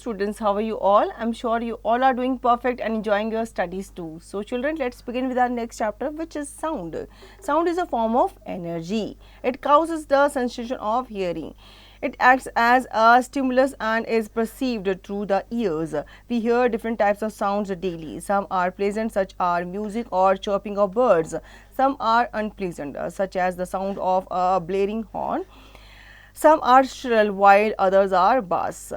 students, how are you all? I'm sure you all are doing perfect and enjoying your studies too. So children, let's begin with our next chapter, which is sound. Sound is a form of energy. It causes the sensation of hearing. It acts as a stimulus and is perceived through the ears. We hear different types of sounds daily. Some are pleasant, such as music or chirping of birds. Some are unpleasant, such as the sound of a blaring horn. Some are shrill while others are bass.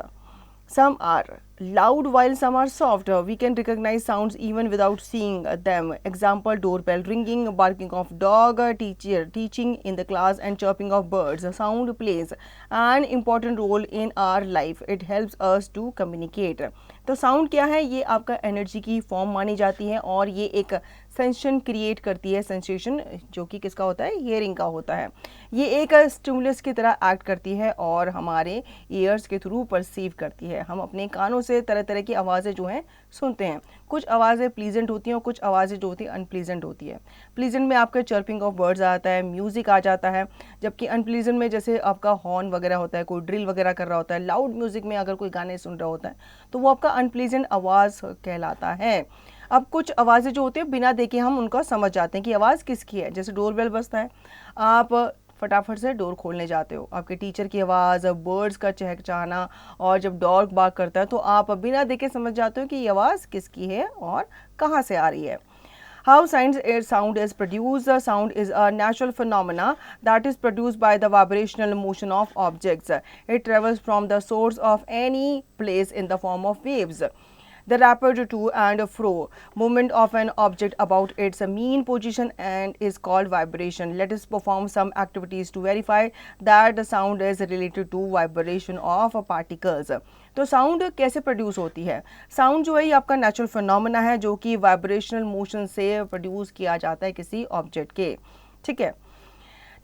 Some are loud while some are soft. We can recognize sounds even without seeing them. Example, doorbell ringing, barking of dog, teacher teaching in the class and chirping of birds. Sound plays an important role in our life. It helps us to communicate. तो sound क्या है? ये आपका energy की form मानी जाती है और ये एक सेंसेशन क्रिएट करती है, सेंसेशन जो कि किसका होता है? हियरिंग का होता है। ये एक स्टिमुलस की तरह एक्ट करती है और हमारे ईयर्स के थ्रू परसीव करती है। हम अपने कानों से तरह तरह की आवाज़ें जो हैं सुनते हैं। कुछ आवाज़ें प्लीजेंट होती हैं और कुछ आवाज़ें जो होती हैं अनप्लीजेंट होती है। प्लीजेंट में आपका चर्पिंग ऑफ बर्ड्स आता है, म्यूज़िक आ जाता है, जबकि अनप्लीजेंट में जैसे आपका हॉर्न वगैरह होता है, कोई ड्रिल वगैरह कर रहा होता है। लाउड म्यूज़िक में अगर कोई गाने सुन रहा होता है तो वो आपका अनप्लीजेंट आवाज़ कहलाता है। अब कुछ आवाज़ें जो होती हैं बिना देखे हम उनका समझ जाते हैं कि आवाज़ किसकी है। जैसे डोरबेल बजता है, आप फटाफट से डोर खोलने जाते हो। आपके टीचर की आवाज़, बर्ड्स का चहचहाना और जब डॉग बार्क करता है तो आप बिना देखे समझ जाते हो कि ये आवाज़ किसकी है और कहाँ से आ रही है। How sound is produced? Sound is a natural phenomena that is produced by the vibrational motion of objects. It travels from the source of any place in the form of waves. The rapid to and fro movement of an object about its mean position and is called vibration. Let us perform some activities to verify that the sound is related to vibration of particles. तो sound कैसे produce होती है? Sound जो है ये आपका natural phenomena है जो कि वाइब्रेशनल मोशन से प्रोड्यूस किया जाता है किसी ऑब्जेक्ट के। ठीक है।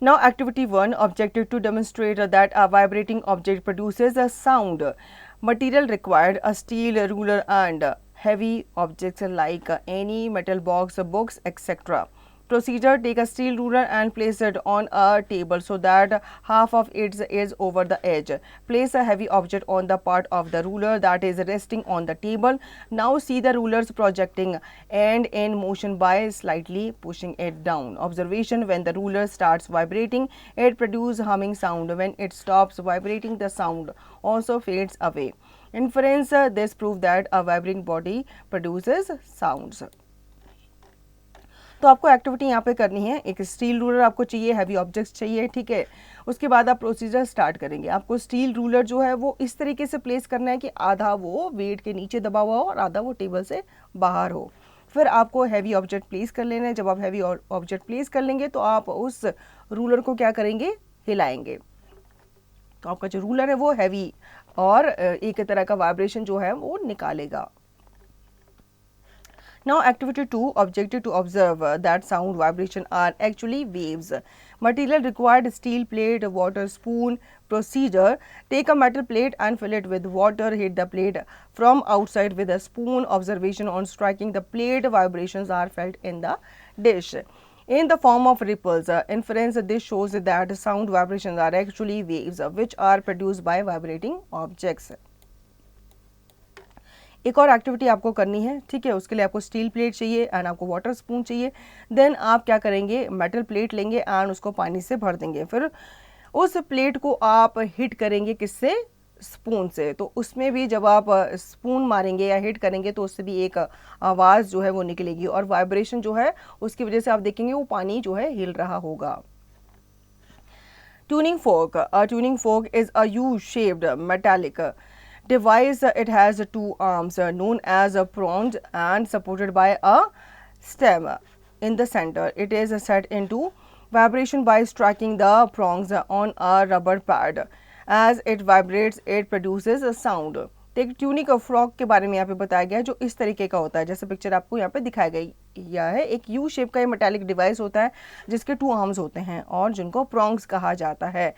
Now activity 1, objective to demonstrate that a vibrating object produces a sound. Material required: a steel ruler and heavy objects like any metal box, books, etc. Procedure: take a steel ruler and place it on a table so that half of it is over the edge. Place a heavy object on the part of the ruler that is resting on the table. Now see the rulers projecting and in motion by slightly pushing it down. Observation: when the ruler starts vibrating, it produces humming sound. When it stops vibrating, the sound also fades away. Inference: this proves that a vibrating body produces sounds. तो आपको activity यहाँ पे करनी है। एक steel ruler आपको चाहिए, heavy objects चाहिए, ठीक है। उसके बाद आप प्रोसीजर स्टार्ट करेंगे। आपको स्टील रूलर जो है वो इस तरीके से प्लेस करना है कि आधा वो वेट के नीचे दबा हुआ हो और आधा वो टेबल से बाहर हो। फिर आपको हैवी ऑब्जेक्ट प्लेस कर लेना है। जब आप हैवी ऑब्जेक्ट प्लेस कर लेंगे तो आप उस रूलर को क्या करेंगे? हिलाएंगे। तो आपका जो रूलर है वो हैवी और एक तरह का वाइब्रेशन जो है वो निकालेगा। Now activity 2, objective to observe that sound vibration are actually waves. Material required: steel plate, water, spoon. Procedure: take a metal plate and fill it with water. Hit the plate from outside with a spoon. Observation: on striking the plate, vibrations are felt in the dish in the form of ripples. Inference: this shows that sound vibrations are actually waves which are produced by vibrating objects. एक और activity आपको करनी है, ठीक है। उसके लिए आपको स्टील प्लेट चाहिए एंड आपको वाटर स्पून चाहिए। देन आप क्या करेंगे? मेटल प्लेट लेंगे एंड उसको पानी से भर देंगे। फिर उस प्लेट को आप हिट करेंगे किससे? स्पून से। तो उसमें भी जब आप स्पून मारेंगे या हिट करेंगे तो उससे भी एक आवाज़ जो है वो निकलेगी और वाइब्रेशन जो है उसकी वजह से आप देखेंगे वो पानी जो है हिल रहा होगा। Tuning fork. A tuning fork is a U-shaped metallic device. It has two arms known as prongs and supported by a stem in the center. It is set into vibration by striking the prongs on a rubber pad. As it vibrates, it produces a sound. एक tunic frock के बारे में यहाँ पे बताया गया है जो इस तरीके का होता है, जैसे पिक्चर आपको यहाँ पे दिखाई गई यह है। एक यू शेप का ये मेटालिक डिवाइस होता है जिसके 2 आर्म्स होते हैं और जिनको प्रोंग्स कहा जाता है।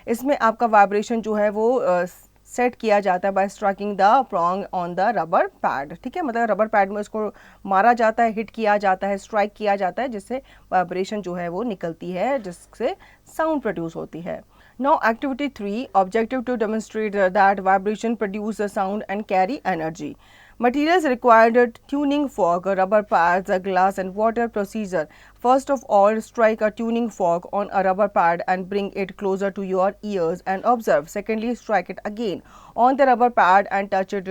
इसमें आपका वाइब्रेशन जो है वो सेट किया जाता है bye striking the prong on the rubber pad, ठीक है। मतलब रबर पैड में उसको मारा जाता है, हिट किया जाता है, स्ट्राइक किया जाता है, जिससे वाइब्रेशन जो है वो निकलती है, जिससे साउंड प्रोड्यूस होती है। Now activity 3, objective to demonstrate that vibration produce a sound and carry energy. Materials required: tuning fork, rubber pads, glass and water. Procedure: first of all, strike a tuning fork on a rubber pad and bring it closer to your ears and observe. Secondly, strike it again on the rubber pad and touch it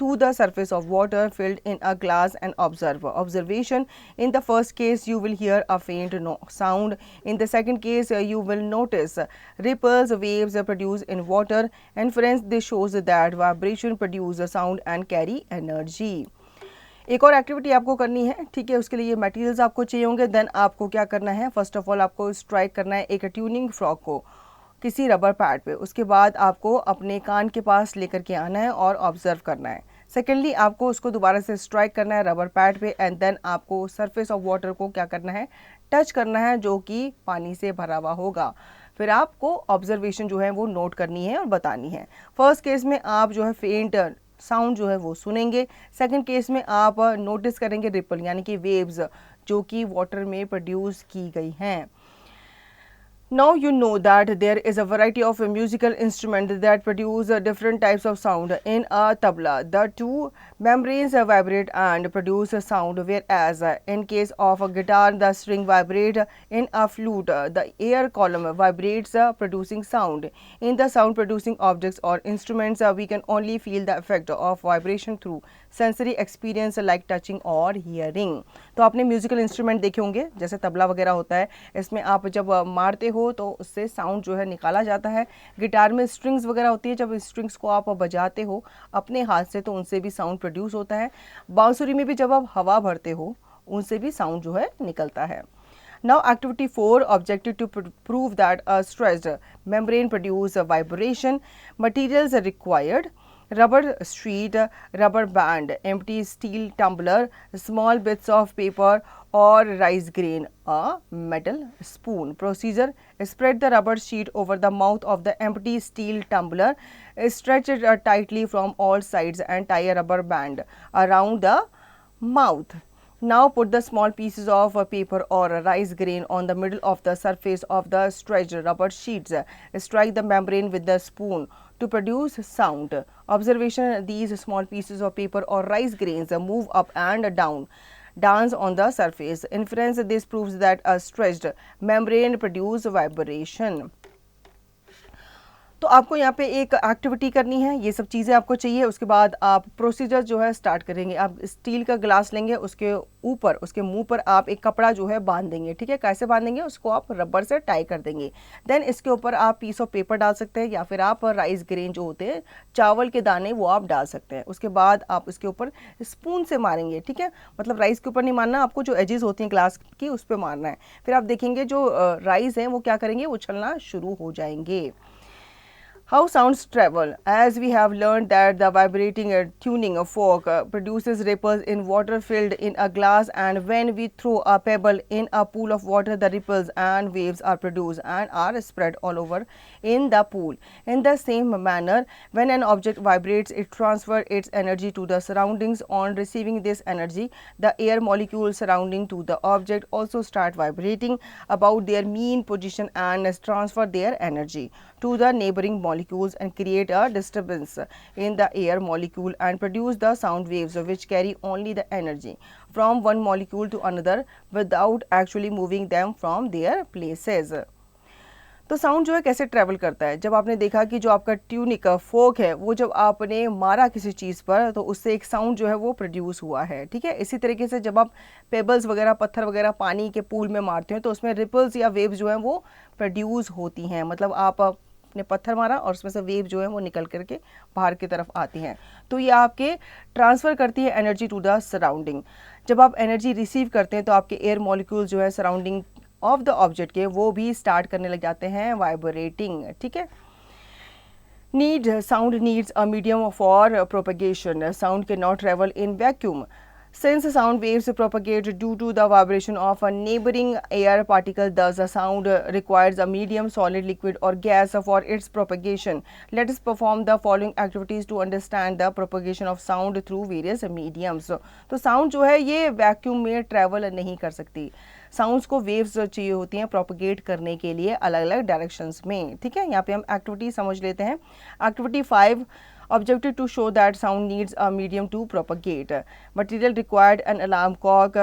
to the surface of water filled in a glass and observe. Observation: in the first case you will hear a faint sound. In the second case you will notice ripples, waves produced in water. Inference: this shows that vibration produce a sound and carry energy. एक और activity आपको करनी है, ठीक है, उसके लिए materials आपको चाहिए होंगे. देन आपको क्या करना है, फर्स्ट ऑफ ऑल आपको स्ट्राइक करना है एक ट्यूनिंग फ्रॉक को किसी रबर पैड पे. उसके बाद आपको अपने कान के पास लेकर के आना है और ऑब्जर्व करना है. सेकेंडली आपको उसको दोबारा से स्ट्राइक करना है रबर पैड पे एंड देन आपको सरफेस ऑफ वाटर को क्या करना है, टच करना है, जो कि पानी से भरा हुआ होगा. फिर आपको ऑब्जर्वेशन जो है वो नोट करनी है और बतानी है. फर्स्ट केस में आप जो है फेंट साउंड जो है वो सुनेंगे. सेकंड केस में आप नोटिस करेंगे रिपल यानी कि वेव्स जो कि वाटर में प्रोड्यूस की गई हैं. Now you know that there is a variety of musical instruments that produce different types of sound. In a tabla, the two membranes vibrate and produce a sound, whereas in case of a guitar, the string vibrate. In a flute, the air column vibrates, producing sound. In the sound producing objects or instruments, we can only feel the effect of vibration through sensory experience like touching और hearing. तो आपने musical instrument देखे होंगे जैसे तबला वगैरह होता है, इसमें आप जब मारते हो तो उससे साउंड जो है निकाला जाता है. गिटार में स्ट्रिंग्स वगैरह होती है, जब स्ट्रिंग्स को आप बजाते हो अपने हाथ से तो उनसे भी साउंड प्रोड्यूस होता है. बांसुरी में भी जब आप हवा भरते हो उनसे भी साउंड जो है निकलता है. Now activity 4, objective to prove that a stressed membrane produce a vibration. Materials are required: rubber sheet, rubber band, empty steel tumbler, small bits of paper or rice grain, a metal spoon. Procedure: spread the rubber sheet over the mouth of the empty steel tumbler, stretch it tightly from all sides and tie a rubber band around the mouth. Now put the small pieces of paper or rice grain on the middle of the surface of the stretched rubber sheets. Strike the membrane with the spoon to produce sound. Observation: these small pieces of paper or rice grains move up and down, dance on the surface. Inference: this proves that a stretched membrane produce vibration. तो आपको यहाँ पे एक activity करनी है, ये सब चीज़ें आपको चाहिए. उसके बाद आप प्रोसीजर जो है स्टार्ट करेंगे. आप स्टील का ग्लास लेंगे, उसके ऊपर उसके मुंह पर आप एक कपड़ा जो है बांध देंगे. ठीक है, कैसे बांधेंगे, उसको आप रबर से टाई कर देंगे. देन इसके ऊपर आप पीस ऑफ पेपर डाल सकते हैं या फिर आप राइस ग्रेन जो होते हैं चावल के दाने वो आप डाल सकते हैं. उसके बाद आप उसके ऊपर स्पून से मारेंगे. ठीक है, मतलब राइस के ऊपर नहीं मारना, आपको जो एजेस होती हैं ग्लास की उस पर मारना है. फिर आप देखेंगे जो राइस हैं वो क्या करेंगे, उछलना शुरू हो जाएंगे. How sounds travel? As we have learned that the vibrating tuning fork produces ripples in water filled in a glass, and when we throw a pebble in a pool of water, the ripples and waves are produced and are spread all over in the pool. In the same manner, when an object vibrates, it transfers its energy to the surroundings. On receiving this energy, the air molecules surrounding to the object also start vibrating about their mean position and transfer their energy to the neighboring molecules and create a disturbance in the air molecule and produce the sound waves which carry only the energy from one molecule to another without actually moving them from their places. तो sound जो है कैसे travel करता है, जब आपने देखा कि जो आपका ट्यूनिक फोक है वो जब आपने मारा किसी चीज़ पर तो उससे एक साउंड जो है वो प्रोड्यूस हुआ है. ठीक है, इसी तरीके से जब आप पेबल्स वगैरह पत्थर वगैरह पानी के पूल में मारते हो तो उसमें रिपल्स या वेव्स जो हैं वो प्रोड्यूस होती हैं. मतलब आप ने पत्थर मारा और उसमें से वेव जो है वो निकल करके बाहर की तरफ आती हैं. तो ये आपके ट्रांसफ़र करती है एनर्जी टू द सराउंडिंग. जब आप एनर्जी रिसीव करते हैं तो आपके एयर मॉलिक्यूल जो है सराउंडिंग ऑफ द ऑब्जेक्ट के वो भी स्टार्ट करने लग जाते हैं वाइब्रेटिंग. ठीक है, sound needs a medium for propagation. Sound cannot travel in vacuum. Since sound waves propagate due to the vibration of a neighboring air particle, thus a sound requires a medium, solid, liquid or gas for its propagation. Let us perform the following activities to understand the propagation of sound through various mediums. तो sound जो है ये vacuum में travel नहीं कर सकती. Sounds को waves चाहिए होती हैं प्रोपगेट करने के लिए अलग अलग डायरेक्शंस में. ठीक है, यहाँ पे हम एक्टिविटी समझ लेते हैं. Activity 5, objective to show that sound needs a medium to propagate. Material required: an alarm clock,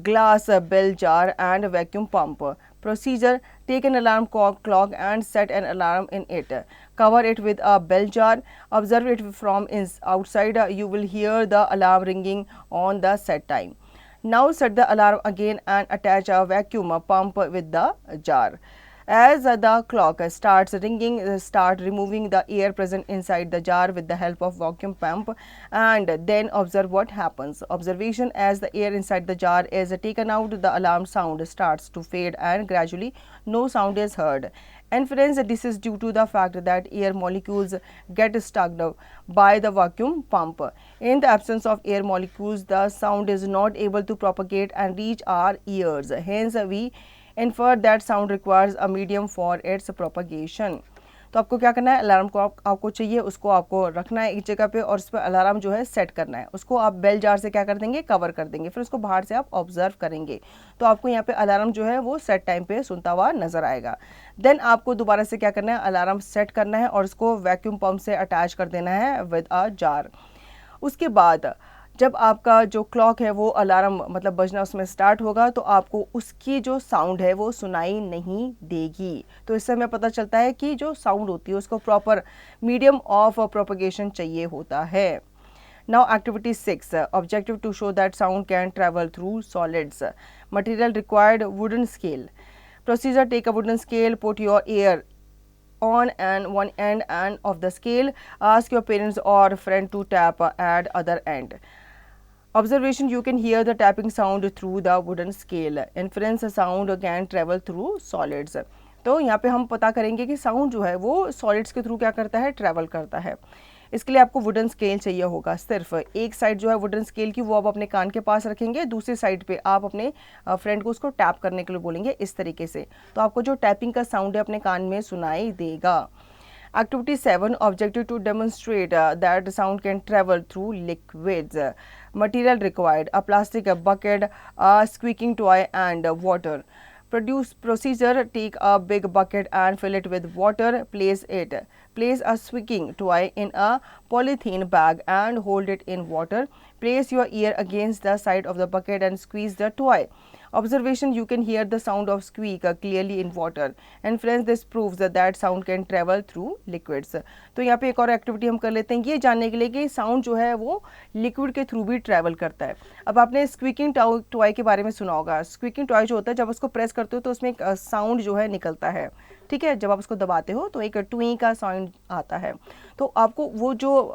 glass bell jar and vacuum pump. Procedure: take an alarm clock and set an alarm in it. Cover it with a bell jar. Observe it from outside. You will hear the alarm ringing on the set time. Now set the alarm again and attach a vacuum pump with the jar. As the clock starts ringing, start removing the air present inside the jar with the help of vacuum pump and then observe what happens. Observation: as the air inside the jar is taken out, the alarm sound starts to fade and gradually no sound is heard. Inference: this is due to the fact that air molecules get stuck by the vacuum pump. In the absence of air molecules, the sound is not able to propagate and reach our ears. Hence, we infer that sound requires a medium for its propagation. तो आपको क्या करना है, alarm को आपको चाहिए, उसको आपको रखना है एक जगह पे और उस पर अलार्म जो है सेट करना है. उसको आप बेल जार से क्या कर देंगे, कवर कर देंगे. फिर उसको बाहर से आप ऑब्जर्व करेंगे तो आपको यहाँ पे अलार्म जो है वो सेट टाइम पे सुनता हुआ नजर आएगा. देन आपको दोबारा से क्या करना है, अलार्म सेट करना है और उसको वैक्यूम पंप से अटैच कर देना है विद अ जार. उसके बाद जब आपका जो क्लॉक है वो अलार्म मतलब बजना उसमें स्टार्ट होगा तो आपको उसकी जो साउंड है वो सुनाई नहीं देगी. तो इससे हमें पता चलता है कि जो साउंड होती है उसको प्रॉपर मीडियम ऑफ प्रोपगेशन चाहिए होता है. Now activity 6, objective to show that sound can travel through solids. Material required: wooden scale. Procedure: take a wooden scale, put your ear on and one end and of the scale. Ask your parents or friend to tap at other end. Observation: you can hear the tapping sound through the wooden scale. Inference: sound can travel through solids. तो यहाँ पे हम पता करेंगे कि sound जो है वो सॉलिड्स के थ्रू क्या करता है, ट्रैवल करता है. इसके लिए आपको वुडन स्केल चाहिए होगा. सिर्फ एक साइड जो है वुडन स्केल की वो आप अपने कान के पास रखेंगे, दूसरी साइड पे आप अपने फ्रेंड को उसको टैप करने के लिए बोलेंगे इस तरीके से. तो आपको जो टैपिंग का साउंड है अपने कान में सुनाई देगा. Activity 7, objective to demonstrate that sound can travel through liquids. Material required: a plastic bucket, a squeaking toy and water. Procedure: take a big bucket and fill it with water. Place a squeaking toy in a polythene bag and hold it in water. Place your ear against the side of the bucket and squeeze the toy. Observation: you can hear the sound of squeak clearly in water. Inference: this proves that sound can travel through liquids. तो यहाँ पे एक और activity हम कर लेते हैं ये जानने के लिए कि साउंड जो है वो लिक्विड के थ्रू भी ट्रैवल करता है. अब आपने स्क्वीकिंग टॉय के बारे में सुना होगा. स्क्वीकिंग टॉय जो होता है जब उसको प्रेस करते हो तो उसमें एक साउंड जो है निकलता है. ठीक है, जब आप उसको दबाते हो तो एक ट्वी का साउंड आता है. तो आपको वो जो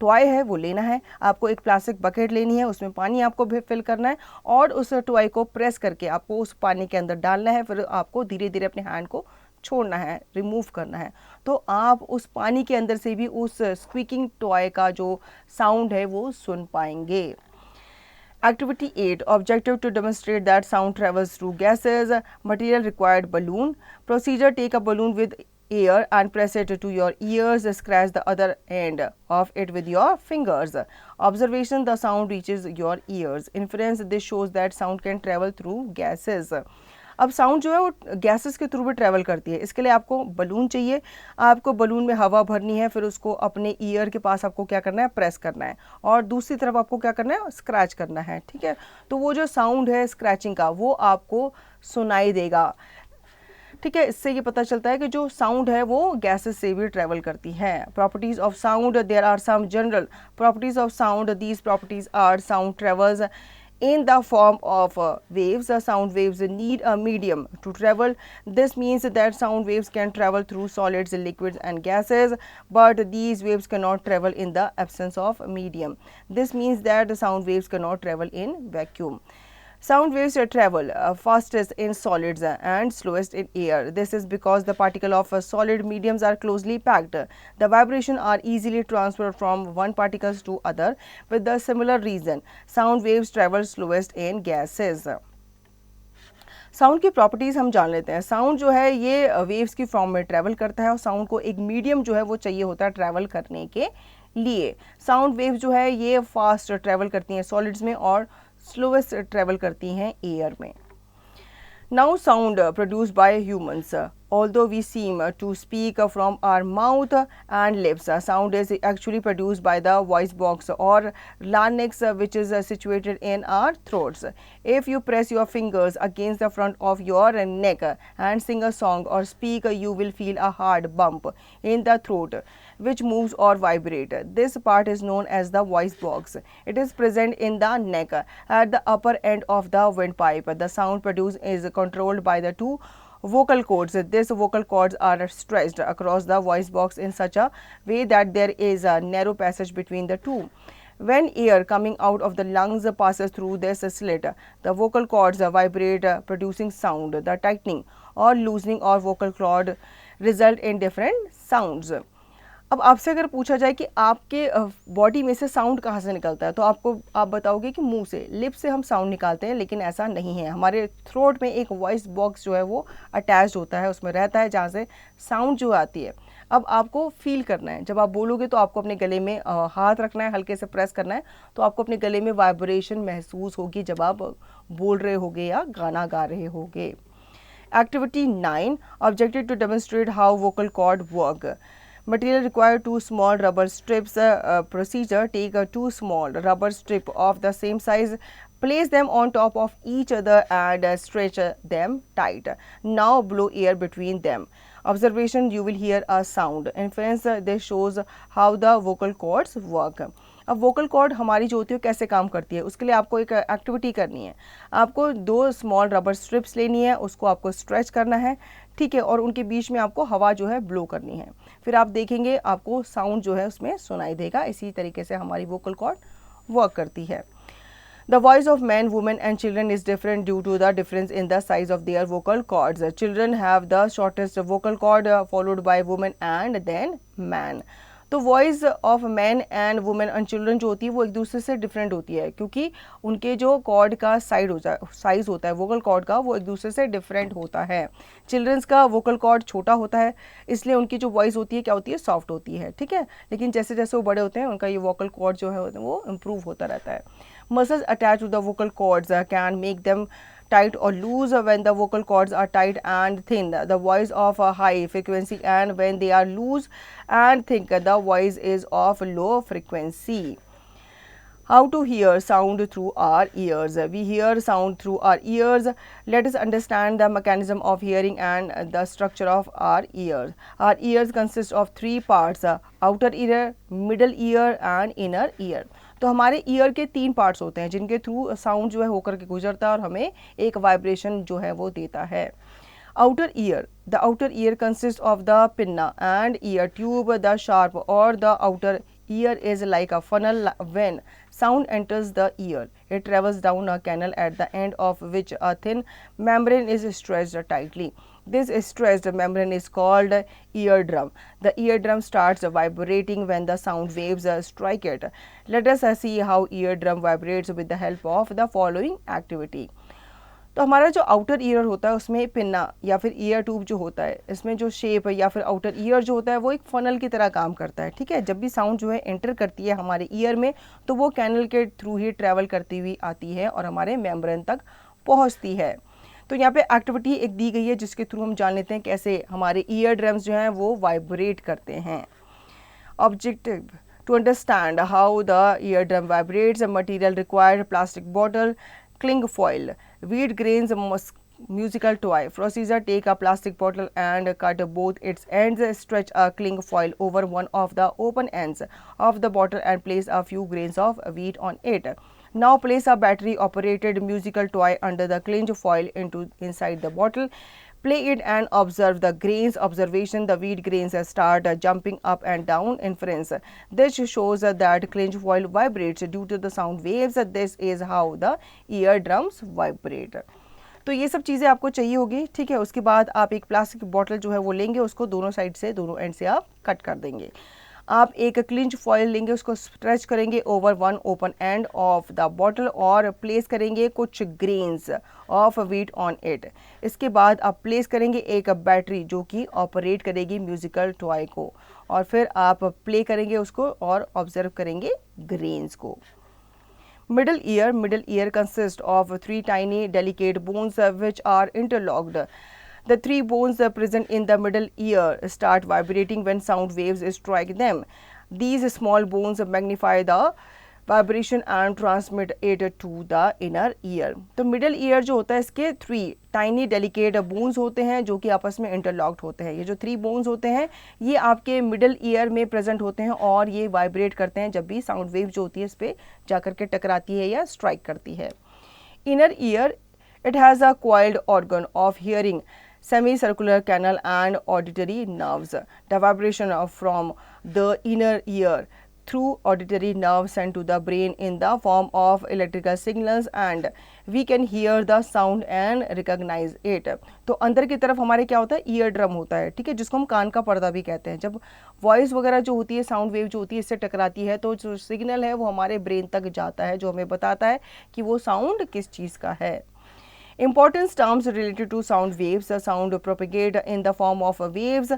टॉय है वो लेना है. आपको एक प्लास्टिक बकेट लेनी है, उसमें पानी आपको भी फिल करना है और उस टॉय को प्रेस करके आपको उस पानी के अंदर डालना है. फिर आपको धीरे धीरे अपने हैंड को छोड़ना है, रिमूव करना है. तो आप उस पानी के अंदर से भी उस स्क्वीकिंग टॉय का जो साउंड है वो सुन पाएंगे. Activity 8, objective to demonstrate that sound travels through gases. Material required: balloon. Procedure: take a balloon with air and press it to your ears. Scratch the other end of it with your fingers. Observation: the sound reaches your ears. Inference: this shows that sound can travel through gases. अब sound जो है वो gases के through भी travel करती है. इसके लिए आपको बलून चाहिए. आपको बलून में हवा भरनी है, फिर उसको अपने ईयर के पास आपको क्या करना है, प्रेस करना है और दूसरी तरफ आपको क्या करना है, स्क्रैच करना है. ठीक है, तो वो जो साउंड है स्क्रैचिंग का वो आपको सुनाई देगा. ठीक है, इससे ये पता चलता है कि जो साउंड है वो गैसेस से भी ट्रैवल करती है. Properties of sound: there are some general properties of sound. These properties are: sound travels in the form of waves. Sound waves need a medium to travel. This means that sound waves can travel through solids, liquids and gases, but these waves cannot travel in the absence of medium. This means that the sound waves cannot travel in vacuum. Sound waves travel fastest in solids and slowest in air. This is because the particles of solid mediums are closely packed. The vibrations are easily transferred from one particle to other. With the similar reason, sound waves travel slowest in gases. Sound की properties हम जान लेते हैं. Sound जो है ये waves की form में ट्रैवल करता है और साउंड को एक मीडियम जो है वो चाहिए होता है ट्रैवल करने के लिए. साउंड वेव जो है ये फास्ट ट्रैवल करती हैं सॉलिड्स में और स्लोएस्ट ट्रैवल करती हैं एयर में. Now sound produced by humans. Although we seem to speak from our mouth and lips, sound is actually produced by the voice box or larynx, which is situated in our throats. If you press your fingers against the front of your neck and sing a song or speak, you will feel a hard bump in the throat which moves or vibrate. This part is known as the voice box. It is present in the neck at the upper end of the windpipe. The sound produced is controlled by the two vocal cords. These vocal cords are stretched across the voice box in such a way that there is a narrow passage between the two. When air coming out of the lungs passes through this slit, the vocal cords vibrate, producing sound. The tightening or loosening of vocal cord result in different sounds. अब आपसे अगर पूछा जाए कि आपके body में से sound कहाँ से निकलता है, तो आप बताओगे कि मुंह से, लिप से हम साउंड निकालते हैं, लेकिन ऐसा नहीं है. हमारे थ्रोट में एक वॉइस बॉक्स जो है वो अटैच्ड होता है, उसमें रहता है, जहाँ से साउंड जो आती है. अब आपको फील करना है, जब आप बोलोगे तो आपको अपने गले में हाथ रखना है, हल्के से प्रेस करना है, तो आपको अपने गले में वाइब्रेशन महसूस होगी जब आप बोल रहे होगे या गाना गा रहे होगे. Activity 9 objected to demonstrate how vocal cord work. Material required 2 small rubber strips. Procedure: take 2 small rubber strip of the same size, place them on top of each other and stretch them tight. Now blow air between them. Observation: you will hear a sound. Inference: this shows how the vocal cords work. अब vocal cord हमारी जो होती है कैसे काम करती है, उसके लिए आपको एक एक्टिविटी करनी है. आपको 2 स्मॉल रबर स्ट्रिप्स लेनी है, उसको आपको स्ट्रेच करना है, ठीक है, और उनके बीच में आपको हवा जो है ब्लो करनी है. फिर आप देखेंगे आपको साउंड जो है उसमें सुनाई देगा. इसी तरीके से हमारी वोकल कॉर्ड वर्क करती है. The voice of men, women and children is different due to the difference in the size of their vocal cords. Children have the shortest vocal cord, followed by women and then man. तो voice of man and women and children जो होती है वो एक दूसरे से different होती है, क्योंकि उनके जो कॉर्ड का साइज होता है वोकल कॉर्ड का, वो एक दूसरे से डिफरेंट होता है. चिल्ड्रंस का वोकल कॉर्ड छोटा होता है, इसलिए उनकी जो वॉइस होती है क्या होती है, सॉफ्ट होती है, ठीक है. लेकिन जैसे जैसे वो बड़े होते हैं उनका ये वोकल कॉर्ड जो है वो इम्प्रूव होता रहता है. Muscles attach to the vocal cords can make them tight or loose. When the vocal cords are tight and thin, the voice of a high frequency, and when they are loose and thick, the voice is of low frequency. How to hear sound through our ears? We hear sound through our ears. Let us understand the mechanism of hearing and the structure of our ears. Our ears consist of 3 parts: outer ear, middle ear and inner ear. तो हमारे year के 3 parts होते हैं जिनके through sound जो है होकर के गुजरता है और हमें एक वाइब्रेशन जो है वो देता है. Outer ear: the outer ear consist of the pinna and ear tube. The sharp और the outer ear is like a funnel. When sound enters the ear, it travels down a canal at the end of which a thin membrane is stretched tightly. This stretched membrane is called eardrum. The eardrum starts vibrating when the sound waves strike it. Let us see how eardrum vibrates with the help of the following activity. तो हमारा जो outer ear होता है उसमें pinna या फिर year tube जो होता है, इसमें जो शेप या फिर आउटर ईयर जो होता है वो एक फनल की तरह काम करता है, ठीक है. जब भी साउंड जो है एंटर करती है हमारे ईयर में तो वो कैनल के थ्रू ही ट्रैवल करती हुई आती है और हमारे मेम्ब्रेन तक पहुंचती है. तो यहाँ पे एक्टिविटी एक दी गई है जिसके थ्रू हम जान लेते हैं कैसे हमारे ईयर ड्रम्स जो हैं वो वाइब्रेट करते हैं. Objective: to understand how the ear drum vibrates. Material required: plastic bottle, cling foil, wheat grains, musical toy. Procedure: take a plastic bottle and cut both its ends. Stretch a cling foil over one of the open ends of the bottle and place a few grains of wheat on it. Now place a battery operated musical toy under the cling foil inside the bottle. Play it and observe the grains. Observation, the wheat grains start jumping up and down. Inference, this shows that clinch foil vibrates due to the sound waves. This is how the eardrums vibrate. तो ये सब चीज़ें आपको चाहिए होगी, ठीक है। उसके बाद आप एक प्लास्टिक बॉटल जो है वो लेंगे, उसको दोनों साइड से, दोनों एंड से आप कट कर देंगे। आप एक क्लिंच फॉयल लेंगे, उसको स्ट्रेच करेंगे over one open end of the bottle और प्लेस करेंगे कुछ grains of wheat on it. इसके बाद आप प्लेस करेंगे एक बैटरी जो कि ऑपरेट करेगी म्यूजिकल टॉय को, और फिर आप प्ले करेंगे उसको और ऑब्जर्व करेंगे ग्रेन्स को। Middle ear consists of three tiny delicate bones which are interlocked. The three bones present in the middle ear start vibrating when sound waves strike them. These small bones magnify the vibration and transmit it to the inner ear. तो middle ear जो होता है इसके 3 tiny delicate bones होते हैं जो कि आपस में interlocked होते हैं। ये जो 3 bones होते हैं ये आपके middle ear में present होते हैं और ये vibrate करते हैं जब भी sound wave जो होती है इस पर जाकर के टकराती है या strike करती है। Inner ear, it has a coiled organ of hearing, semicircular canal and auditory nerves. The vibration from the inner ear through auditory nerves sent to the brain in the form of electrical signals and we can hear the sound and recognize it. तो अंदर की तरफ हमारे क्या होता है, ear drum होता है, ठीक है, जिसको हम कान का पर्दा भी कहते हैं। जब वॉइस वगैरह जो होती है, साउंड वेव जो होती है इससे टकराती है तो जो सिग्नल है वो हमारे ब्रेन तक जाता है जो हमें बताता है कि वो साउंड किस चीज़ का है। Important terms related to sound waves. Sound propagate in the form of waves.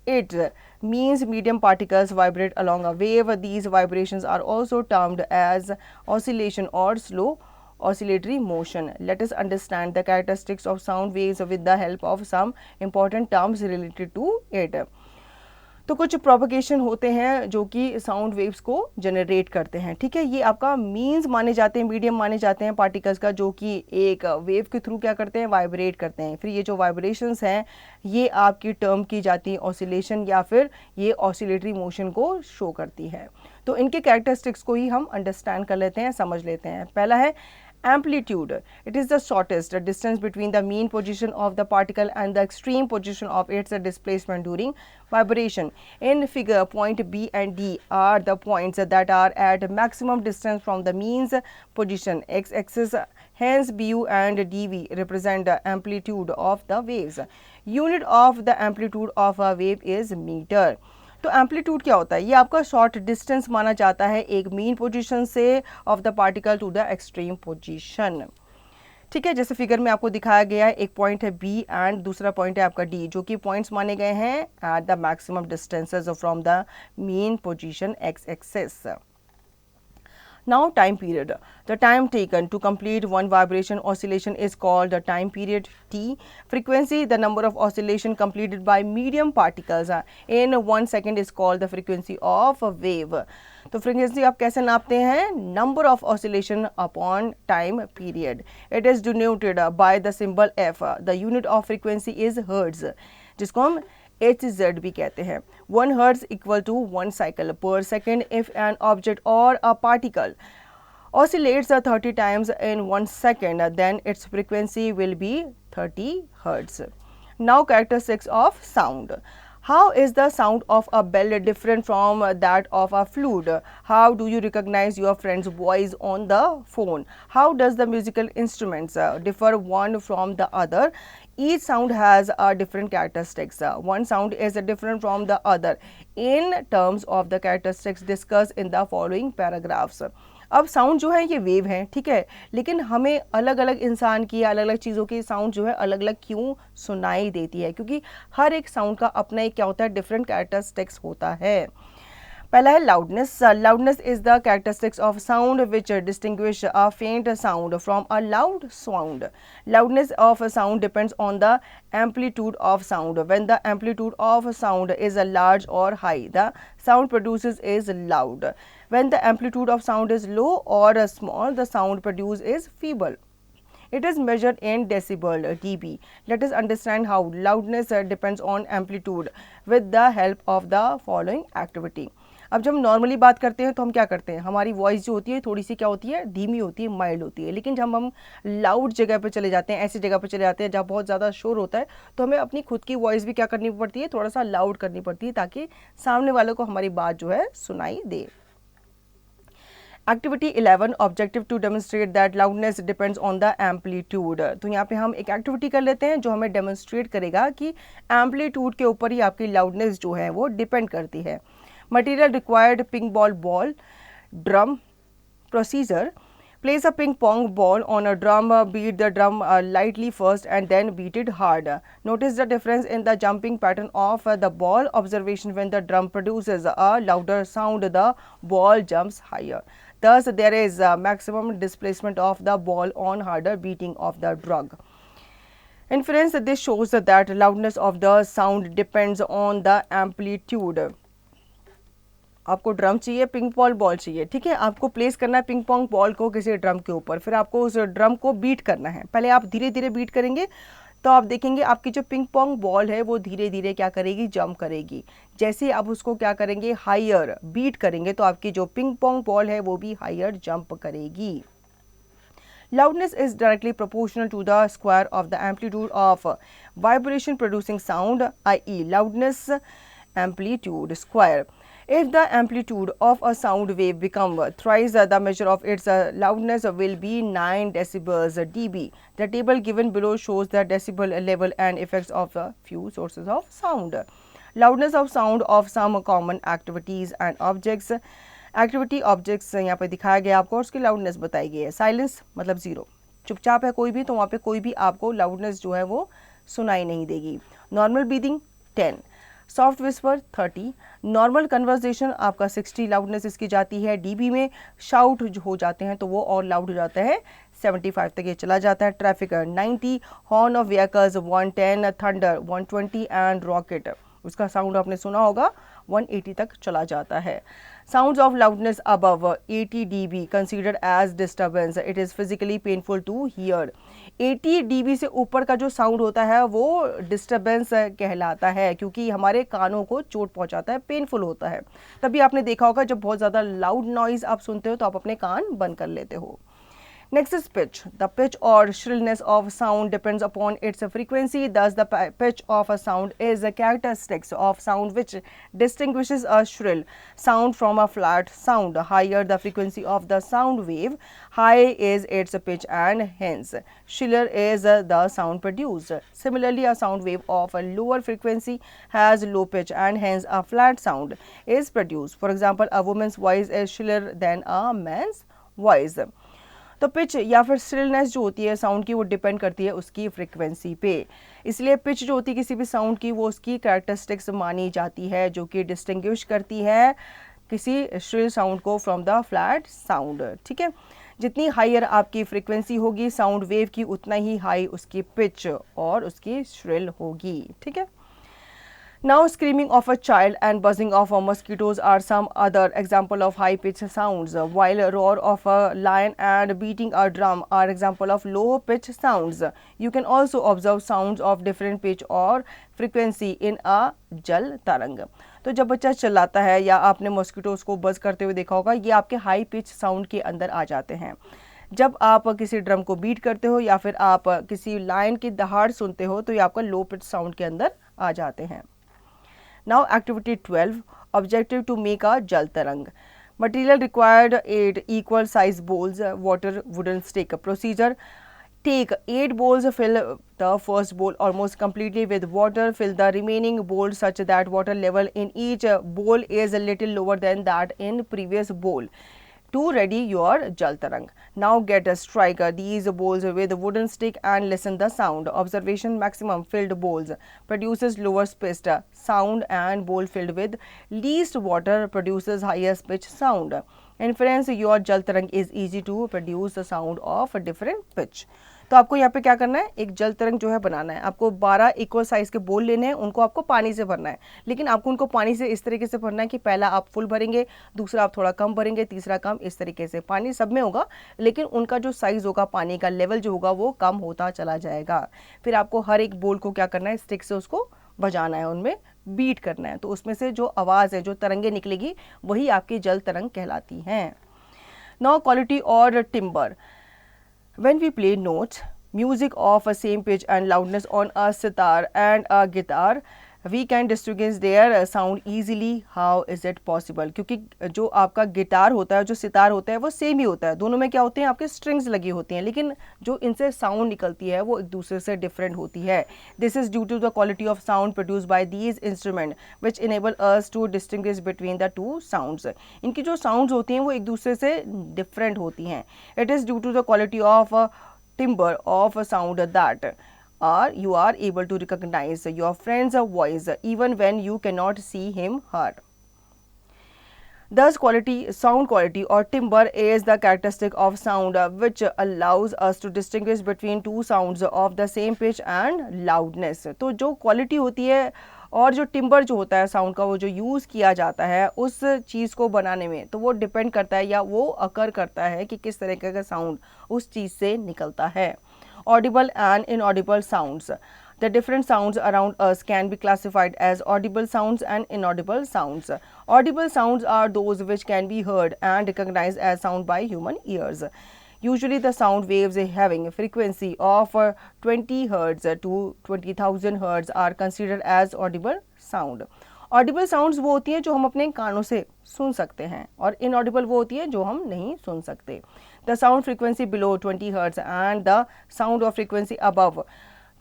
It means medium particles vibrate along a wave. These vibrations are also termed as oscillation or slow oscillatory motion. Let us understand the characteristics of sound waves with the help of some important terms related to it. तो कुछ propagation होते हैं जो कि sound waves को generate करते हैं, ठीक है। ये आपका मीन्स माने जाते हैं, मीडियम माने जाते हैं पार्टिकल्स का जो कि एक वेव के थ्रू क्या करते हैं, वाइब्रेट करते हैं। फिर ये जो वाइब्रेशंस हैं ये आपकी टर्म की जाती है ऑसिलेशन या फिर ये ऑसिलेटरी मोशन को शो करती है। तो इनके कैरेक्टरिस्टिक्स को ही हम अंडरस्टैंड कर लेते हैं, समझ लेते हैं। पहला है amplitude. It is the shortest distance between the mean position of the particle and the extreme position of its displacement during vibration. In figure, point B and D are the points that are at maximum distance from the means position x-axis. Hence, BU and DV represent the amplitude of the waves. Unit of the amplitude of a wave is meter. तो amplitude क्या होता है, ये आपका short distance माना जाता है एक मीन पोजीशन से of the particle to the extreme position, ठीक है। जैसे फिगर में आपको दिखाया गया है, एक पॉइंट है बी एंड दूसरा पॉइंट है आपका डी, जो कि पॉइंट्स माने गए हैं at the maximum distances from the mean position x axis. Now time period. The time taken to complete one vibration oscillation is called the time period T. Frequency, the number of oscillation completed by medium particles in 1 second is called the frequency of a wave. तो frequency आप कैसे नापते हैं, number of oscillation upon time period. It is denoted by the symbol F. The unit of frequency is hertz, जिसको हम HZ भी कहते हैं। 1 hertz equal to 1 cycle per second. If an object or a particle oscillates 30 times in 1 second, then its frequency will be 30 hertz. Now characteristics of sound. How is the sound of a bell different from that of a flute? How do you recognize your friend's voice on the phone? How does the musical instruments differ one from the other? Each sound has a different characteristics. One sound is different from the other in terms of the characteristics discussed in the following paragraphs. अब sound जो है ये wave है, ठीक है, लेकिन हमें अलग अलग इंसान की अलग अलग चीज़ों की साउंड जो है अलग अलग क्यों सुनाई देती है, क्योंकि हर एक साउंड का अपना एक क्या होता है, डिफरेंट कैरेक्टरिस्टिक्स होता है। पहला है loudness. Loudness is the characteristics of sound which distinguish a faint sound from a loud sound. Loudness of a sound depends on the amplitude of sound. When the amplitude of sound is large or high, the sound produced is loud. When the amplitude of sound is low or small, the sound produced is feeble. It is measured in decibel dB. Let us understand how loudness depends on amplitude with the help of the following activity. अब जब हम normally बात करते हैं तो हम क्या करते हैं, हमारी वॉइस जो होती है थोड़ी सी क्या होती है, धीमी होती है, माइल्ड होती है। लेकिन जब हम लाउड जगह पर चले जाते हैं, ऐसी जगह पर चले जाते हैं जहाँ बहुत ज़्यादा शोर होता है, तो हमें अपनी खुद की वॉइस भी क्या करनी पड़ती है, थोड़ा सा लाउड करनी पड़ती है, ताकि सामने वालों को हमारी बात जो है सुनाई दे। Activity 11 objective to demonstrate that loudness depends on the amplitude. तो यहाँ पे हम एक एक्टिविटी कर लेते हैं जो हमें डेमोन्स्ट्रेट करेगा कि एम्पलीट्यूड के ऊपर ही आपकी लाउडनेस जो है वो डिपेंड करती है। Material required pink ball drum procedure. Place a ping pong ball on a drum, beat the drum lightly first and then beat it hard. Notice the difference in the jumping pattern of the ball. Observation: when the drum produces a louder sound, the ball jumps higher. Thus, there is a maximum displacement of the ball on harder beating of the drum. Inference: this shows that loudness of the sound depends on the amplitude. आपको drum चाहिए, ping pong ball चाहिए, ठीक है। आपको place करना है ping pong ball को किसी ड्रम के ऊपर, फिर आपको उस ड्रम को बीट करना है। पहले आप धीरे धीरे बीट करेंगे तो आप देखेंगे आपकी जो पिंग पॉन्ग बॉल है वो धीरे धीरे क्या करेगी, जंप करेगी। जैसे ही आप उसको क्या करेंगे, हायर बीट करेंगे, तो आपकी जो पिंग पॉन्ग बॉल है वो भी हायर जंप करेगी। Loudness is directly proportional to the square of the amplitude of vibration producing sound, i.e. loudness amplitude square. If the amplitude of a sound wave become thrice the measure of its loudness will be 9 decibels dB. The table given below shows the decibel level and effects of a few sources of sound. Loudness of sound of some common activities and objects. Activity objects यहाँ पे दिखाया गया आपको, उसकी loudness बताई गई है। Silence मतलब जीरो, चुपचाप है कोई भी तो वहाँ पे कोई भी आपको loudness जो है वो सुनाई नहीं देगी। Normal breathing 10, soft whisper 30, normal conversation आपका 60 लाउडनेस इसकी जाती है डीबी में। शाउट जो हो जाते हैं तो वो और लाउड हो जाता है, 75 तक ये चला जाता है। Traffic 90, horn of vehicles 110, thunder 120 and rocket उसका साउंड आपने सुना होगा 180 तक चला जाता है। Sounds of loudness above 80 dB considered as disturbance. It is physically painful to hear. 80 dB से ऊपर का जो साउंड होता है वो डिस्टर्बेंस कहलाता है, क्योंकि हमारे कानों को चोट पहुंचाता है, पेनफुल होता है। तभी आपने देखा होगा जब बहुत ज़्यादा लाउड नॉइज आप सुनते हो तो आप अपने कान बंद कर लेते हो। Next is pitch. The pitch or shrillness of sound depends upon its frequency. Thus, the pitch of a sound is a characteristic of sound which distinguishes a shrill sound from a flat sound. Higher the frequency of the sound wave, high is its pitch and hence shriller is the sound produced. Similarly, a sound wave of a lower frequency has low pitch and hence a flat sound is produced. For example, a woman's voice is shriller than a man's voice. तो pitch या फिर stillness जो होती है sound की वो depend करती है उसकी फ्रीक्वेंसी पे। इसलिए पिच जो होती है किसी भी साउंड की वो उसकी कैरेक्टरिस्टिक्स मानी जाती है जो कि डिस्टिंग्विश करती है किसी श्रिल साउंड को फ्रॉम द फ्लैट साउंड। ठीक है, जितनी हायर आपकी फ्रीक्वेंसी होगी साउंड वेव की उतना ही हाई उसकी पिच और उसकी श्रिल होगी। ठीक है। Now, screaming of a child and buzzing of mosquitoes are some other example of high-pitched sounds, while roar of a lion and beating a drum are example of low-pitched sounds. You can also observe sounds of different pitch or frequency in a जल तरंग। तो जब बच्चा चिल्लाता है या आपने mosquitoes को बज करते हुए देखा होगा, ये आपके हाई पिच साउंड के अंदर आ जाते हैं। जब आप किसी ड्रम को बीट करते हो या फिर आप किसी लायन की दहाड़ सुनते हो तो ये आपका लो पिच साउंड के अंदर आ जाते हैं। Now activity 12, objective to make a jal tarang. Material required 8 equal size bowls, water, wooden stick. Procedure: take 8 bowls, fill the first bowl almost completely with water, fill the remaining bowls such that water level in each bowl is a little lower than that in previous bowl. To ready your jal tarang. Now get a striker these bowls with wooden stick and listen the sound. Observation: maximum filled bowls produces lowest pitched sound and bowl filled with least water produces highest pitch sound. Inference: your jal tarang is easy to produce a sound of a different pitch. तो आपको यहाँ पे क्या करना है, एक जल तरंग जो है बनाना है। आपको 12 इक्वल साइज के बोल लेने हैं, उनको आपको पानी से भरना है, लेकिन आपको उनको पानी से इस तरीके से भरना है कि पहला आप फुल भरेंगे, दूसरा आप थोड़ा कम भरेंगे, तीसरा कम, इस तरीके से। पानी सब में होगा लेकिन उनका जो साइज होगा, पानी का लेवल जो होगा वो कम होता चला जाएगा। फिर आपको हर एक बोल को क्या करना है, स्टिक से उसको बजाना है, उनमें बीट करना है, तो उसमें से जो आवाज़ है, जो तरंगे निकलेगी, वही आपकी जल तरंग कहलाती हैं। नाउ क्वालिटी और timber. When we play notes, music of a same pitch and loudness on a sitar and a guitar, we can distinguish their sound easily. How is it possible? क्योंकि जो आपका गिटार होता है, जो सितार होता है, वो सेम ही होता है, दोनों में क्या होते हैं, आपके स्ट्रिंग्स लगी होती हैं, लेकिन जो इनसे साउंड निकलती है वो एक दूसरे से डिफरेंट होती है। This is due to the quality of sound produce by these instrument which enable us to distinguish between the two sounds. इनकी जो साउंड्स होती हैं वो एक दूसरे से डिफरेंट होती हैं। It is due to the quality of timbre of a sound that you are able to recognize your friend's voice even when you cannot see him her. Thus sound quality or timbre is the characteristic of sound which allows us to distinguish between two sounds of the same pitch and loudness. तो जो quality होती है और जो timber जो होता है sound का, वो जो यूज़ किया जाता है उस चीज़ को बनाने में, तो वो डिपेंड करता है या वो अकर करता है कि किस तरीके का साउंड उस चीज़ से निकलता है। Audible and inaudible sounds. The different sounds around us can be classified as audible sounds and inaudible sounds. Audible sounds are those which can be heard and recognized as sound by human ears. Usually the sound waves having a frequency of 20 Hz to 20,000 Hz are considered as audible sound. Audible sounds वो होती हैं जो हम अपने कानों से सुन सकते हैं, और inaudible वो होती है जो हम नहीं सुन सकते। The sound frequency below 20 Hz and the sound of frequency above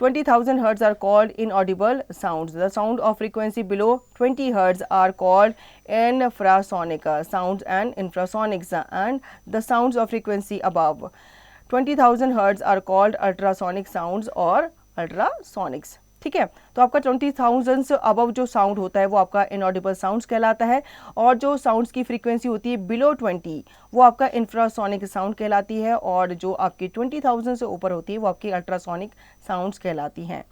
20,000 Hz are called inaudible sounds. The sound of frequency below 20 Hz are called infrasonic sounds and infrasonics, and the sounds of frequency above 20,000 Hz are called ultrasonic sounds or ultrasonics. ठीक है, तो आपका 20,000 से above जो sound होता है वो आपका इनऑडिबल साउंड्स कहलाता है, और जो साउंड्स की फ्रीक्वेंसी होती है बिलो 20 वो आपका इंफ्रासोनिक साउंड कहलाती है, और जो आपकी 20,000 से ऊपर होती है वो आपकी अल्ट्रासोनिक साउंड्स कहलाती हैं।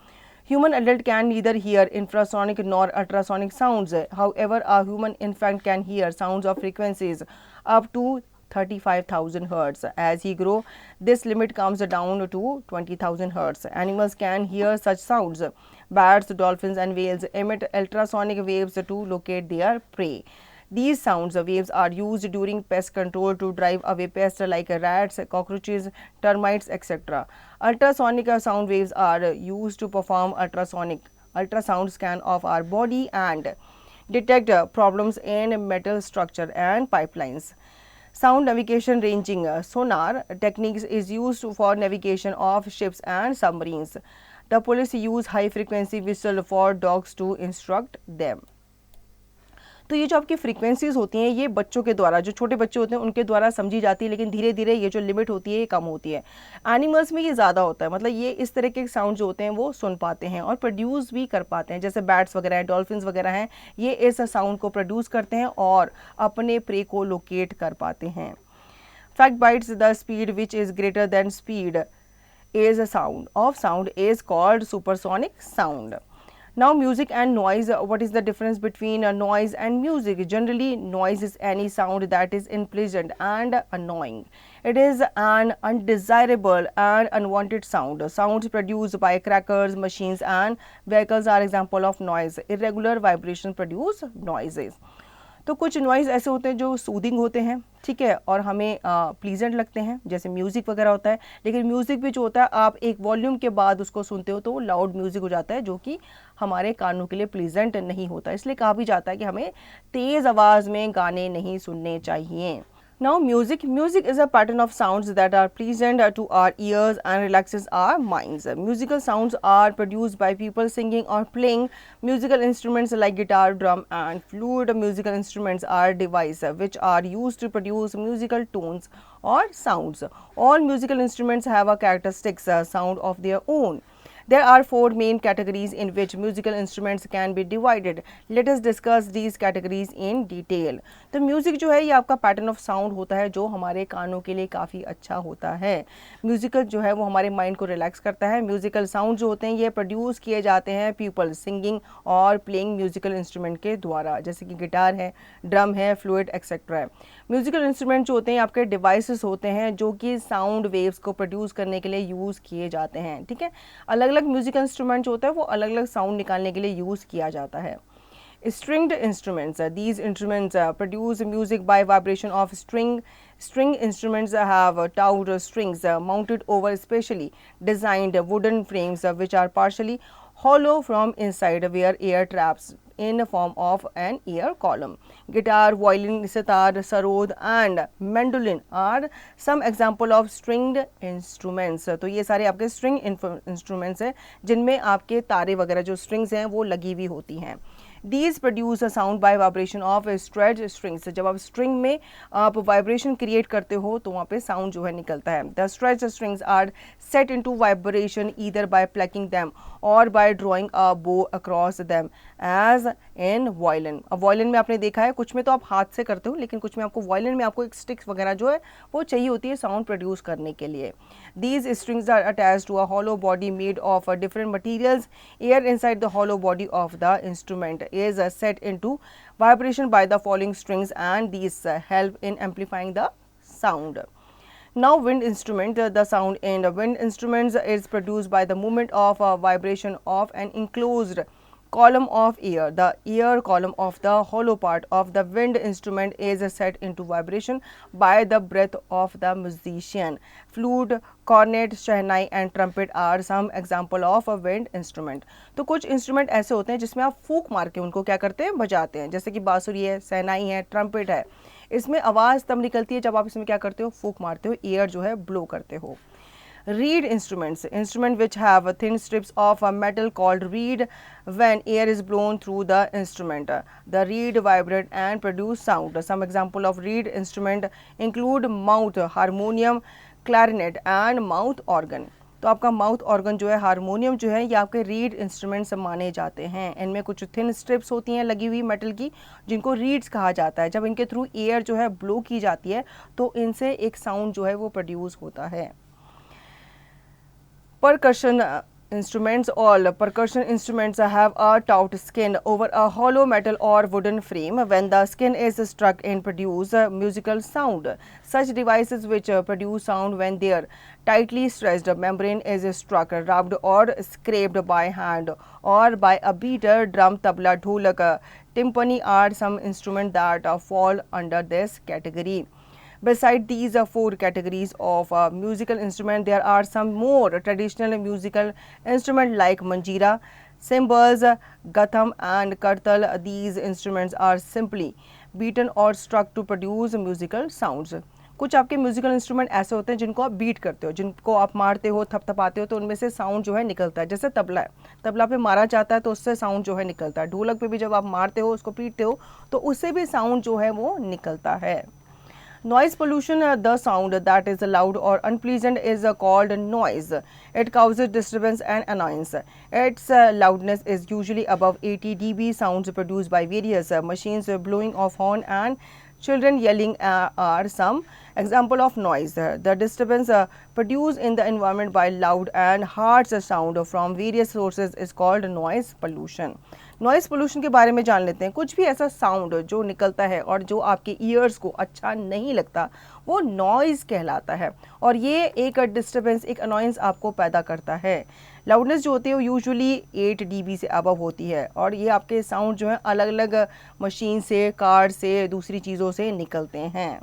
Human adult can neither hear infrasonic nor ultrasonic sounds. However, a human infant can hear sounds of frequencies up to 35,000 Hz. As he grows, this limit comes down to 20,000 Hz. Animals can hear such sounds. Bats, dolphins and whales emit ultrasonic waves to locate their prey. These sound waves are used during pest control to drive away pests like rats, cockroaches, termites, etc. Ultrasonic sound waves are used to perform ultrasound scan of our body and detect problems in metal structure and pipelines. Sound navigation ranging sonar techniques is used for navigation of ships and submarines. The police use high frequency whistle for dogs to instruct them. तो ये जो आपकी frequencies होती हैं ये बच्चों के द्वारा, जो छोटे बच्चे होते हैं उनके द्वारा समझी जाती है, लेकिन धीरे धीरे ये जो लिमिट होती है ये कम होती है। एनिमल्स में ये ज़्यादा होता है, मतलब ये इस तरह के साउंड जो होते हैं वो सुन पाते हैं और प्रोड्यूस भी कर पाते हैं। जैसे बैट्स वगैरह हैं, डॉल्फिन्स वगैरह हैं, ये इस साउंड को प्रोड्यूस करते हैं और अपने प्रे को लोकेट कर पाते हैं। Fact bytes the speed which is greater than speed is a sound is called supersonic sound. Now music and noise. What is the difference between a noise and music? Generally, noise is any sound that is unpleasant and annoying. It is an undesirable and unwanted sound. Sounds produced by crackers, machines and vehicles are example of noise. Irregular vibration produce noises. तो कुछ noise ऐसे होते हैं जो soothing होते हैं, ठीक है, और हमें प्लीजेंट लगते हैं, जैसे म्यूज़िक वगैरह होता है। लेकिन म्यूज़िक भी जो होता है आप एक वॉल्यूम के बाद उसको सुनते हो तो वो लाउड म्यूज़िक हो जाता है, जो कि हमारे कानों के लिए प्लीजेंट नहीं होता। इसलिए कहा भी जाता है कि हमें तेज़ आवाज़ में गाने नहीं सुनने चाहिए। Now music is a pattern of sounds that are pleasant to our ears and relaxes our minds. Musical sounds are produced by people singing or playing musical instruments like guitar, drum and flute. Musical instruments are devices which are used to produce musical tones or sounds. All musical instruments have a characteristic sound of their own. There are 4 main categories in which musical instruments can be divided. Let us discuss these categories in detail. तो music जो है ये आपका pattern of sound होता है जो हमारे कानों के लिए काफ़ी अच्छा होता है। म्यूज़िकल जो है वो हमारे माइंड को रिलैक्स करता है। म्यूज़िकल साउंड जो होते हैं ये प्रोड्यूस किए जाते हैं पीपल सिंगिंग और प्लेइंग म्यूज़िकल इंस्ट्रूमेंट के द्वारा, जैसे कि गिटार है, ड्रम है, फ्लूइड एक्सेट्रा है। म्यूज़िकल इंस्ट्रूमेंट जो होते हैं आपके डिवाइसेस होते हैं जो कि साउंड वेव्स को प्रोड्यूस करने के लिए यूज़ किए जाते हैं, ठीक है। अलग अलग म्यूजिक इंस्ट्रूमेंट जो होता है वो अलग अलग साउंड निकालने के लिए यूज़ किया जाता है. Stringed instruments. These instruments produce music by vibration of string. String instruments have taut strings mounted over specially designed wooden frames which are partially hollow from inside where air traps in the form of an air column. Guitar, violin, sitar, sarod and mandolin are some example of stringed instruments. तो ये सारे आपके string instruments हैं जिनमें आपके तारे वगैरह जो strings हैं वो लगी हुई होती हैं. These produce a sound by vibration of stretched strings. जब आप string में आप vibration create करते हो तो वहाँ पे sound जो है निकलता है. The stretched strings are set into vibration either by plucking them or by drawing a bow across them as in violin. अब violin में आपने देखा है कुछ में तो आप हाथ से करते हो लेकिन कुछ में आपको violin में आपको एक sticks वगैरह जो है वो चाहिए होती है sound produce करने के लिए. These strings are attached to a hollow body made of different materials. Air inside the hollow body of the instrument is set into vibration by the falling strings and these help in amplifying the sound. Now wind instrument, the sound in the wind instruments is produced by the movement of vibration of an enclosed column of air. The air column of the hollow part of the wind instrument is set into vibration by the breath of the musician. Flute, cornet, shehnai and trumpet are some example of a wind instrument. तो कुछ instrument ऐसे होते हैं जिसमें आप फूंक मार के उनको क्या करते हैं बजाते हैं, जैसे कि बांसुरी है, शहनाई है, ट्रम्पेट है. इसमें आवाज़ तब निकलती है जब आप इसमें क्या करते हो, फूंक मारते हो, एयर जो है ब्लो करते हो. Reed instruments, instrument which have thin strips of metal called reed. When air is blown through the instrument, the reed vibrate and produce sound. Some example of reed instrument include mouth harmonium, clarinet and mouth organ. तो आपका mouth organ जो है, harmonium जो है, ये आपके read instruments माने जाते हैं. इनमें कुछ थिन स्ट्रिप्स होती हैं लगी हुई मेटल की जिनको रीड्स कहा जाता है. जब इनके थ्रू एयर जो है ब्लो की जाती है तो इनसे एक साउंड जो है वो प्रोड्यूस होता है. Percussion instruments. All percussion instruments have a taut skin over a hollow metal or wooden frame. When the skin is struck and produce musical sound. Such devices which produce sound when their tightly stretched membrane is struck, rubbed or scraped by hand or by a beater, drum, tabla, dholak, timpani are some instruments that fall under this category. Beside these four categories of musical instrument, there are some more traditional musical instruments like manjira, cymbals, gatham and kartal. These instruments are simply beaten or struck to produce musical sounds. कुछ आपके musical instrument ऐसे होते हैं जिनको आप beat करते हो, जिनको आप मारते हो, थपथपाते हो तो उनमें से साउंड जो है निकलता है. जैसे तबला है, तबला पे मारा जाता है तो उससे साउंड जो है निकलता है. ढोलक पे भी जब आप मारते हो, उसको पीटते हो तो उससे भी साउंड जो है वो निकलता है. Noise pollution, the sound that is loud or unpleasant is called noise. It causes disturbance and annoyance. Its loudness is usually above 80 dB. Sounds produced by various machines blowing of horn and children yelling are some example of noise. The disturbance produced in the environment by loud and harsh sound from various sources is called noise pollution. Noise pollution के बारे में जान लेते हैं. कुछ भी ऐसा sound जो निकलता है और जो आपके ईयर्स को अच्छा नहीं लगता वो नॉइज़ कहलाता है और ये एक डिस्टर्बेंस, एक अनॉयंस आपको पैदा करता है. लाउडनेस जो होती है वो यूजुअली 8 dB से अबव होती है और ये आपके साउंड जो है अलग अलग मशीन से, कार से, दूसरी चीज़ों से निकलते हैं.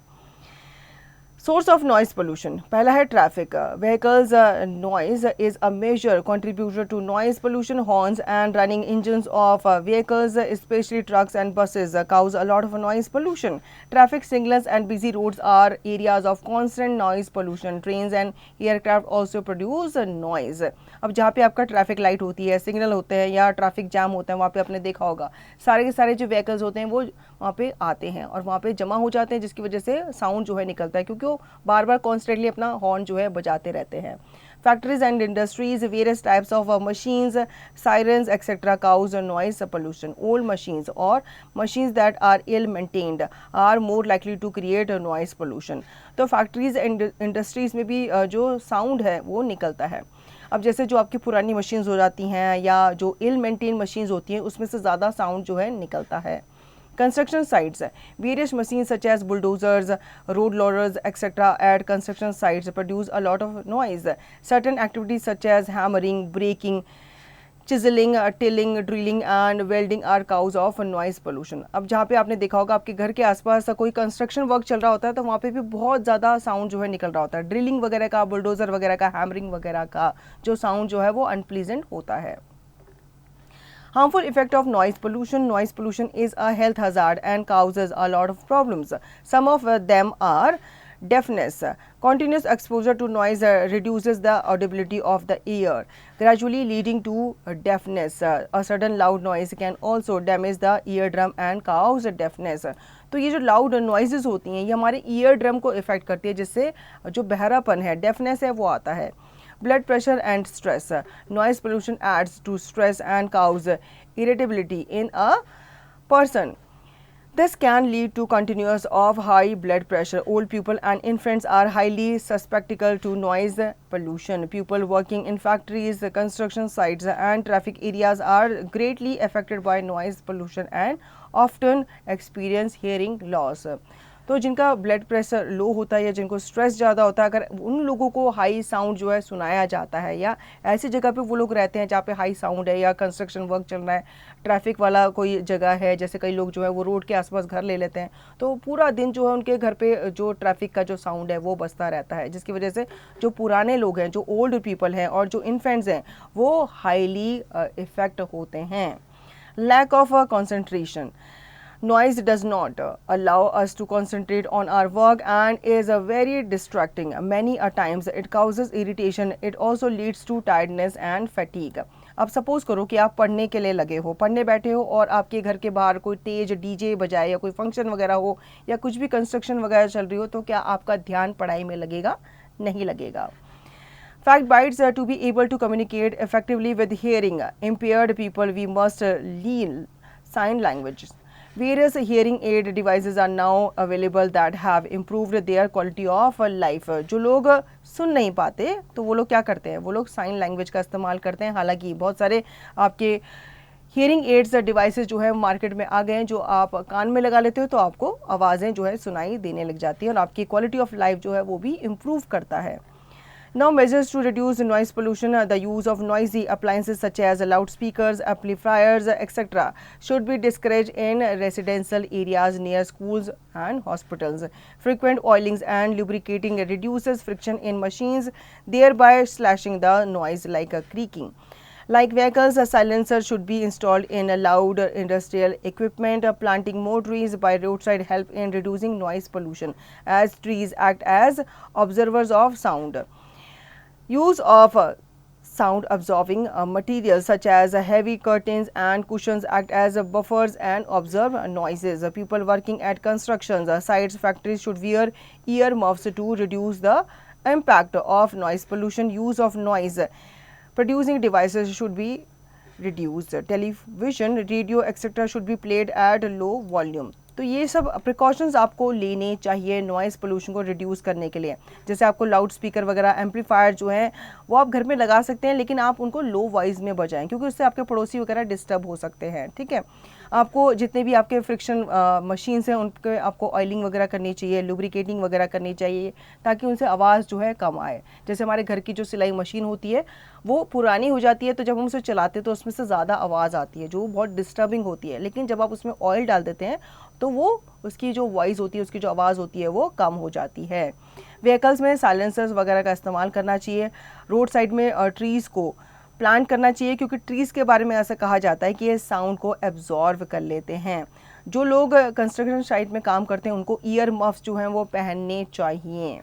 Source of noise pollution. पहला है traffic. Vehicles noise is a major contributor to noise pollution. Horns and running engines of vehicles, especially trucks and buses, cause a lot of noise pollution. Traffic signals and busy roads are areas of constant noise pollution. Trains and aircraft also produce noise. अब जहाँ पे आपका traffic light होती है, signal होते हैं या traffic jam होता है, वहाँ पे आपने देखा होगा सारे के सारे जो व्हीकल्स होते हैं वो वहाँ पे आते हैं और वहाँ पे जमा हो जाते हैं जिसकी वजह से साउंड जो है निकलता है क्योंकि वो बार बार कॉन्स्टेंटली अपना हॉर्न जो है बजाते रहते हैं. Factories and industries, various types of machines, sirens, etc. cause noise pollution. Old machines or machines that are ill maintained are more likely to create noise pollution. तो factories and industries में भी जो sound है वो निकलता है. अब जैसे जो आपकी पुरानी मशीन्स हो जाती हैं या जो इल मेंटेन मशीन्स होती हैं उसमें से ज़्यादा साउंड जो है निकलता है. Construction sites, various machines such as bulldozers, road loaders, etc. at construction sites produce a lot of noise. Certain activities such as hammering, breaking, chiselling, tilling, drilling and welding are cause of noise pollution. अब जहाँ पे आपने देखा होगा आपके घर के आसपास कोई कंस्ट्रक्शन वर्क चल रहा होता है तो वहाँ पे भी बहुत ज़्यादा साउंड जो है निकल रहा होता है. ड्रिलिंग वगैरह का, बुलडोजर वगैरह का, हैमरिंग वगैरह का जो साउंड जो है वो अनप्लीजेंट होता है. Harmful effect of noise pollution. Noise pollution is a health hazard and causes a lot of problems. Some of them are deafness. Continuous exposure to noise reduces the audibility of the ear, gradually leading to deafness. A sudden loud noise can also damage the eardrum and cause deafness. तो ये जो loud noises होती हैं ये हमारे ear drum को effect करती है, जिससे जो बहरापन है, डेफनेस है, वो आता है. Blood pressure and stress. Noise pollution adds to stress and cause irritability in a person. This can lead to continuous of high blood pressure. Old people and infants are highly susceptible to noise pollution. People working in factories, construction sites and traffic areas are greatly affected by noise pollution and often experience hearing loss. तो जिनका blood pressure low होता है या जिनको stress ज़्यादा होता है, अगर उन लोगों को हाई साउंड जो है सुनाया जाता है या ऐसी जगह पे वो लोग रहते हैं जहाँ पे हाई साउंड है या कंस्ट्रक्शन वर्क चल रहा है, ट्रैफिक वाला कोई जगह है, जैसे कई लोग जो है वो रोड के आसपास घर ले लेते हैं, तो पूरा दिन जो है उनके घर पे जो ट्रैफिक का जो साउंड है वो बजता रहता है, जिसकी वजह से जो पुराने लोग हैं, जो ओल्ड पीपल हैं और जो इन्फेंट्स हैं वो हाईली इफेक्ट होते हैं. Lack of concentration. Noise does not allow us to concentrate on our work and is very distracting. Many a times it causes irritation. It also leads to tiredness and fatigue. अब suppose करो कि आप पढ़ने के लिए लगे हो, पढ़ने बैठे हो और आपके घर के बाहर कोई तेज डीजे बजाए या कोई फंक्शन वगैरह हो या कुछ भी कंस्ट्रक्शन वगैरह चल रही हो, तो क्या आपका ध्यान पढ़ाई में लगेगा? नहीं लगेगा. Fact bites to be able to communicate effectively with hearing impaired people, we must learn sign language. Various hearing aid devices are now available that have improved their quality of life. जो लोग सुन नहीं पाते तो वो लोग क्या करते हैं, वो लोग साइन लैंग्वेज का इस्तेमाल करते हैं. हालांकि बहुत सारे आपके हियरिंग एड्स डिवाइसेस जो है मार्केट में आ गए हैं, जो आप कान में लगा लेते हो तो आपको आवाज़ें जो है सुनाई देने लग जाती हैं और आपकी क्वालिटी ऑफ लाइफ जो है वो भी इम्प्रूव करता है. Now measures to reduce noise pollution. The use of noisy appliances such as loudspeakers, amplifiers, etc. should be discouraged in residential areas near schools and hospitals. Frequent oilings and lubricating reduces friction in machines, thereby slashing the noise like a creaking. Like vehicles, a silencer should be installed in a loud industrial equipment. Planting more trees by roadside help in reducing noise pollution, as trees act as absorbers of sound. Use of sound absorbing materials such as heavy curtains and cushions act as buffers and absorb noises. People working at construction sites, factories should wear ear muffs to reduce the impact of noise pollution. Use of noise producing devices should be reduced. Television, radio, etc. should be played at low volume. तो ये सब precautions आपको लेने चाहिए noise pollution को reduce करने के लिए. जैसे आपको लाउड स्पीकर वगैरह, एम्पलीफायर जो हैं वो आप घर में लगा सकते हैं, लेकिन आप उनको लो वॉइस में बजाएं क्योंकि उससे आपके पड़ोसी वगैरह डिस्टर्ब हो सकते हैं. ठीक है. आपको जितने भी आपके फ्रिक्शन मशीन्स हैं उन पे आपको ऑयलिंग वगैरह करनी चाहिए, लुब्रिकेटिंग वगैरह करनी चाहिए ताकि उनसे आवाज़ जो है कम आए. जैसे हमारे घर की जो सिलाई मशीन होती है वो पुरानी हो जाती है तो जब हम उसे चलाते हैं तो उसमें से ज़्यादा आवाज़ आती है जो बहुत डिस्टर्बिंग होती है, लेकिन जब आप उसमें ऑयल डाल देते हैं तो वो उसकी जो वॉइस होती है, उसकी जो आवाज़ होती है वो कम हो जाती है. व्हीकल्स में साइलेंसर्स वगैरह का इस्तेमाल करना चाहिए. रोड साइड में ट्रीज़ को प्लांट करना चाहिए क्योंकि ट्रीज़ के बारे में ऐसा कहा जाता है कि ये साउंड को एब्जॉर्व कर लेते हैं. जो लोग कंस्ट्रक्शन साइट में काम करते हैं उनको ईयर मफ्स जो हैं वो पहनने चाहिए.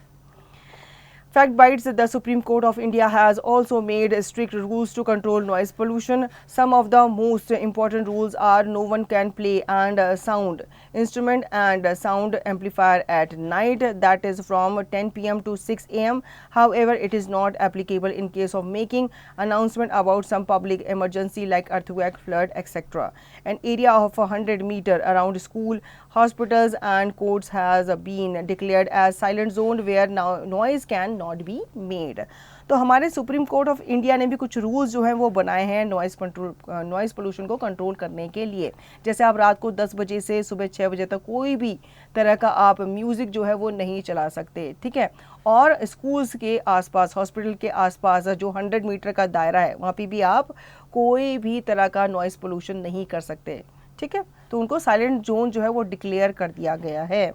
Fact bites. The Supreme Court of India has also made strict rules to control noise pollution. Some of the most important rules are no one can play and sound instrument and sound amplifier at night, that is from 10 p.m. to 6 a.m. However, it is not applicable in case of making announcement about some public emergency like earthquake, flood, etc. An area of 100 meter around school, hospitals and courts has been declared as silent zone where now noise can not be made. तो हमारे supreme court of India ने भी कुछ rules जो हैं वो बनाए हैं नॉइज़ पोल्यूशन को कंट्रोल करने के लिए। जैसे आप रात को 10 बजे से सुबह 6 बजे तक कोई भी तरह का आप म्यूज़िक जो है वो नहीं चला सकते, ठीक है। और स्कूल्स के आसपास, हॉस्पिटल के आसपास जो 100 मीटर का दायरा है वहाँ पे भी आप कोई भी तरह का नॉइज़ पोल्यूशन नहीं कर सकते, ठीक है। तो उनको साइलेंट जोन जो है वो डिक्लेयर कर दिया गया है।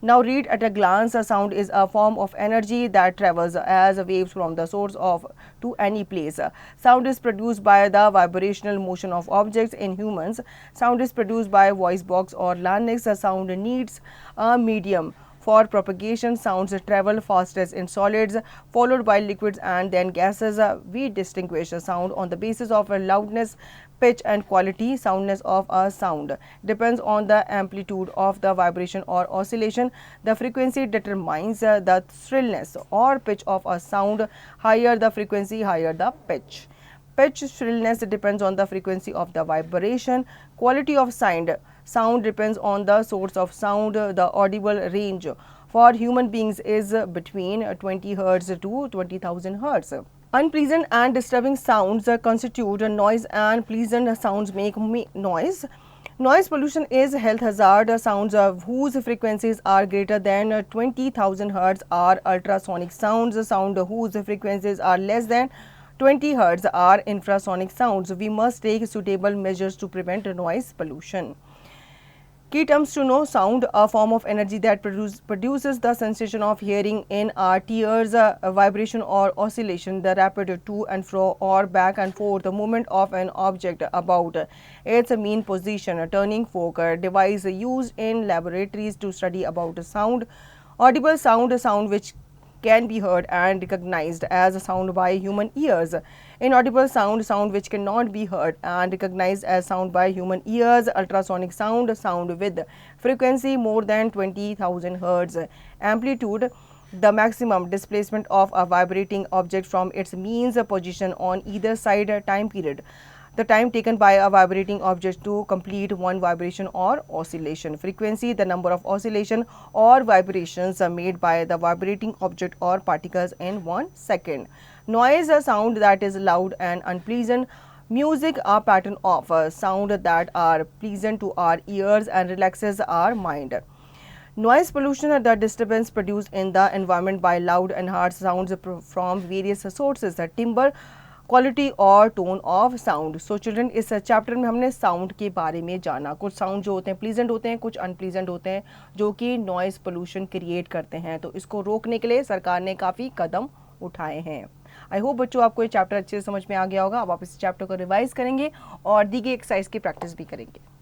Now read at a glance, a sound is a form of energy that travels as waves from the source of to any place. Sound is produced by the vibrational motion of objects. In humans, sound is produced by voice box or larynx. The sound needs a medium for propagation. Sounds travel fastest in solids, followed by liquids and then gases. We distinguish a sound on the basis of loudness, pitch and quality. Soundness of a sound depends on the amplitude of the vibration or oscillation. The frequency determines the shrillness or pitch of a sound. Higher the frequency, higher the pitch. Pitch shrillness depends on the frequency of the vibration. Quality of sound depends on the source of sound. The audible range for human beings is between 20 Hz to 20,000 Hz. Unpleasant and disturbing sounds constitute noise, and pleasant sounds make noise. Noise pollution is health hazard. Sounds whose frequencies are greater than 20,000 Hz are ultrasonic sounds. Sound whose frequencies are less than 20 Hz are infrasonic sounds. We must take suitable measures to prevent noise pollution. Key terms to know: sound, a form of energy that produces the sensation of hearing in our ears, vibration or oscillation, the rapid to and fro or back and forth movement of an object about its mean position, a turning fork, device used in laboratories to study about sound. Audible sound which can be heard and recognized as a sound by human ears. Inaudible sound which cannot be heard and recognized as sound by human ears. Ultrasonic sound with frequency more than 20,000 Hz. Amplitude, the maximum displacement of a vibrating object from its mean position on either side. Time period, the time taken by a vibrating object to complete one vibration or oscillation. Frequency, the number of oscillation or vibrations made by the vibrating object or particles in 1 second. Noise, a sound that is loud and unpleasant. Music, a pattern of sound that are pleasant to our ears and relaxes our mind. Noise pollution, the disturbance produced in the environment by loud and harsh sounds from various sources. Timbre, quality और tone of sound. So children, इस chapter में हमने sound के बारे में जाना. कुछ sound जो होते हैं प्लीजेंट होते हैं, कुछ अनप्लीजेंट होते हैं जो कि नॉइज़ पोल्यूशन क्रिएट करते हैं. तो इसको रोकने के लिए सरकार ने काफ़ी कदम उठाए हैं. आई होप बच्चों आपको ये चैप्टर अच्छे से समझ में आ गया होगा. अब आप इस चैप्टर को रिवाइज करेंगे और दी गई एक्सरसाइज की प्रैक्टिस भी करेंगे.